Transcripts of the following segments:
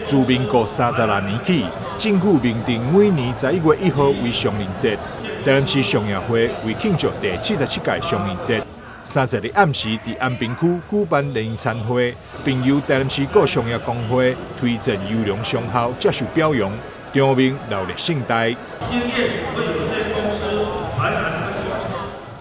自民国36年起，政府明定每年11月1号为双年节。台南市商业会为庆祝第77届双年节，30日暗时伫安平区举办联谊餐会，并由台南市各商业工会推荐优良商号接受表扬，场面热烈盛大。兴业股份有限公司台南分公司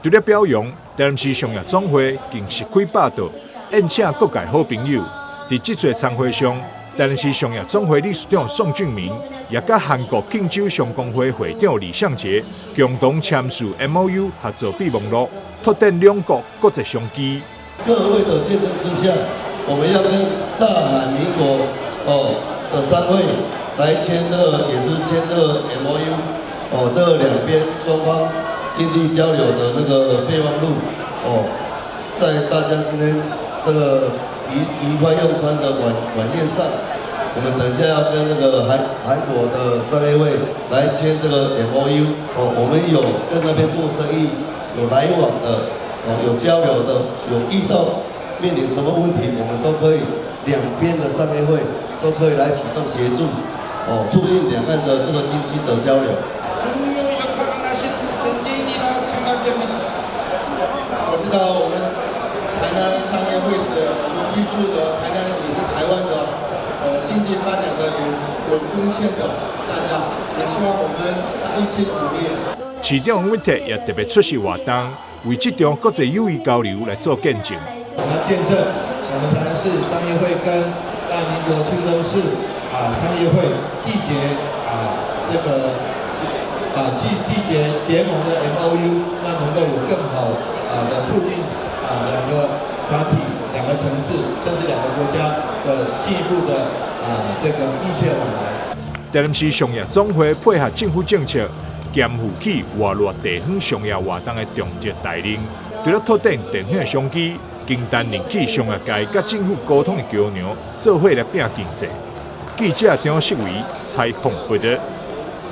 除了表扬，台南市商业总会更是开霸道，宴请各界好朋友。伫这座餐会上，台南市商业总会理事长宋俊明，也甲韩国庆州商工会会长李相杰共同签署 MOU 合作备忘录，拓展两国国际商机。各位的见证之下，我们要跟大韩民国的3位来签这个，也是签这个 MOU 这两边双方经济交流的那个备忘录在大家今天这个愉快用餐的晚宴上，我们等一下要跟那个韩国的商业会来签这个 MOU 我们有跟那边做生意有来往的有交流的，有遇到面临什么问题，我们都可以两边的商业会都可以来启动协助促进两岸的这个经济的交流。我知道我们台南商业会是我们艺术的，台南也是台湾的经济发展的有贡献的大家，也希望我们一起努力。市长温特也特别出席活动，为这场国际友谊交流来做见证。我们见证我们台南市商业会跟大民国庆州市商业会缔结这个缔结结盟的 MOU， 那能够有更好的促进两个团体、两个城市，甚至两个国家的进一步的这个密切往来。台南市商业总会配合政府政策，肩负起活络地方商业活动的重责带领，除了拓展地方的商机，更担任起商业界甲政府沟通的桥梁，做伙来拼经济。记者张世伟采访报道。